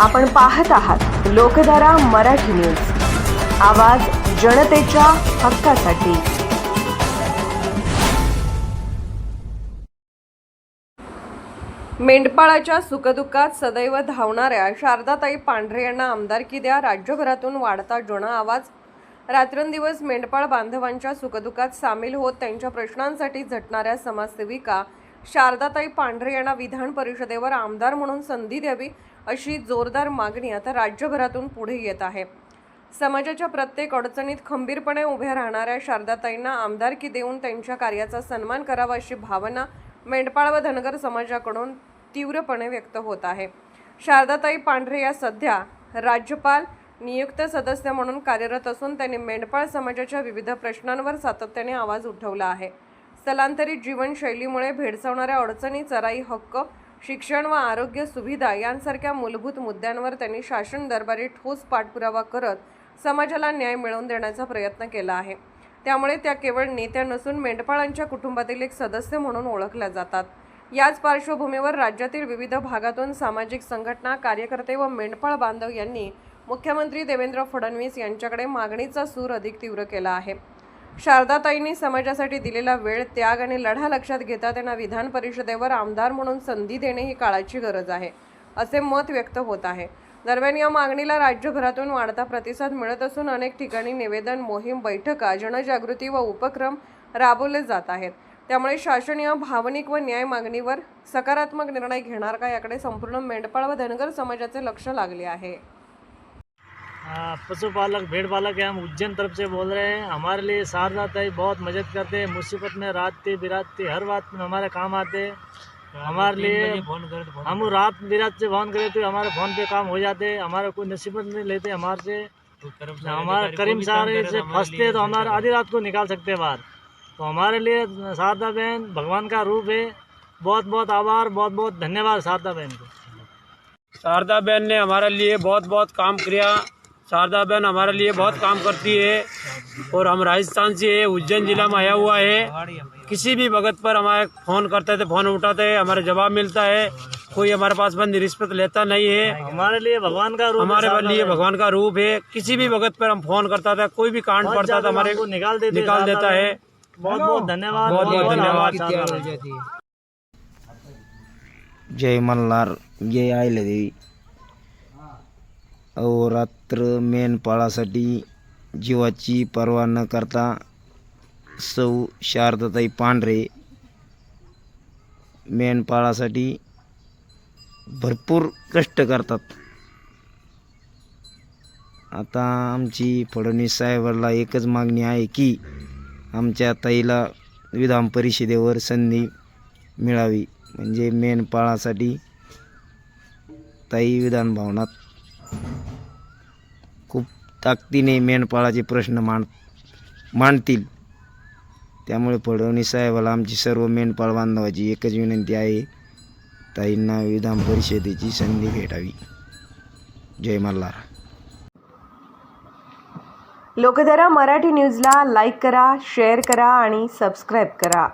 आपण पाहत आहात लोकधारा मराठी न्यूज, आवाज जनतेच्या हक्कासाठी। मेंढपाळाच्या सुखदुःखात सदैव धावणाऱ्या शारदाताई पांढरे यांना आमदारकी द्या, राज्यभरातून वाढता जन आवाज। रात्रंदिवस मेंढपाळ बांधवांच्या सुखदुःखात सामील होत त्यांच्या प्रश्नांसाठी झटणाऱ्या समाजसेविका शारदाताई पांढरे यांना विधान परिषदेवर आमदार म्हणून संधी द्यावी, अशी जोरदार मागणी आता राज्यभरातून पुढे येत आहे। समाजाच्या प्रत्येक अडचणीत खंबीरपणे उभ्या राहणाऱ्या शारदाताईंना आमदारकी देऊन त्यांच्या कार्याचा सन्मान करावा, अशी भावना मेंढपाळ व धनगर समाजाकडून तीव्रपणे व्यक्त होत आहे। शारदाताई पांढरे या सध्या राज्यपाल नियुक्त सदस्य म्हणून कार्यरत असून त्यांनी मेंढपाळ समाजाच्या विविध प्रश्नांवर सातत्याने आवाज उठवला आहे। स्थलांतरित जीवनशैलीमुळे भेडसावणाऱ्या अडचणी, चराई हक्क, शिक्षण व आरोग्य सुविधा यांसारख्या मूलभूत मुद्द्यांवर त्यांनी शासन दरबारी ठोस पाठपुरावा करत समाजाला न्याय मिळवून देण्याचा प्रयत्न केला आहे। त्यामुळे त्या केवळ नेत्या नसून मेंढपाळांच्या कुटुंबातील एक सदस्य म्हणून ओळखल्या जातात। याच पार्श्वभूमीवर राज्यातील विविध भागातून सामाजिक संघटना, कार्यकर्ते व मेंढपाळ बांधव यांनी मुख्यमंत्री देवेंद्र फडणवीस यांच्याकडे मागणीचा सूर अधिक तीव्र केला आहे। शारदाताईंनी समाजासाठी दिलेला वेळ, त्याग आणि लढा लक्षात घेता त्यांना विधान परिषदेवर आमदार म्हणून संधी देणे ही काळाची गरज आहे, असे मत व्यक्त होत आहे। दरम्यान या मागणीला राज्यभरातून वाढता प्रतिसाद मिळत असून अनेक ठिकाणी निवेदन, मोहीम, बैठका, जनजागृती व उपक्रम राबवले जात आहेत। त्यामुळे शासन या भावनिक व न्याय मागणीवर सकारात्मक निर्णय घेणार का, याकडे संपूर्ण मेंढपाळ व धनगर समाजाचे लक्ष लागले आहे। पशुपालक, भेड़पालक है, हम उज्जैन तरफ से बोल रहे हैं। हमारे लिए शारदाताई बहुत मदद करते हैं, मुसीबत में रात बिरात हर बात में हमारे काम आते हैं। हमारे लिए हम रात बिरात से फोन करे तो हमारे फ़ोन पे काम हो जाते। हमारे कोई नसीबत नहीं लेते हमारे से। हमारे करीम सारे से फंसते तो हमारे आधी रात को निकाल सकते बाहर। तो हमारे लिए शारदा बहन भगवान का रूप है। बहुत बहुत आभार, बहुत बहुत धन्यवाद शारदा बहन को। शारदा बहन ने हमारे लिए बहुत बहुत काम किया। शारदा बहन हमारे लिए बहुत काम करती है और हम राजस्थान से है, उज्जैन जिला में आया हुआ है। किसी भी वक्त पर हमारे फ़ोन करते थे, फ़ोन उठाते हैं, हमारे जवाब मिलता है। कोई हमारे पास बंद रिश्वत लेता नहीं है। हमारे लिए भगवान का रूप, हमारे लिए भगवान का रूप है। किसी भी वक्त पर हम फ़ोन करता था, कोई भी कांड पड़ता था हमारे को निकाल देता है। बहुत बहुत धन्यवाद, बहुत बहुत धन्यवाद। जय मल्हार, जय अहिल्यादेवी। अहोरात्र मेंढपाळासाठी जीवाची पर्वा न करता सौ शारदाताई पांढरे मेंढपाळासाठी भरपूर कष्ट करतात। आता आमची फडणवीस साहेबांना एकच मागणी आहे की आमच्या ताईला विधान परिषदेवर संधी मिळावी, म्हणजे मेंढपाळासाठी ताई विधान भवनात खूप ताकदीने मेंढपाळाचे प्रश्न मांडतील। त्यामुळे फडणवीस साहेबाला आमची सर्व मेंढपाळ बांधवाची एकच विनंती आहे, ताईंना विधान परिषदेची संधी भेटावी। जय मल्हार। लोकधारा मराठी न्यूजला लाईक करा, शेअर करा आणि सबस्क्राईब करा।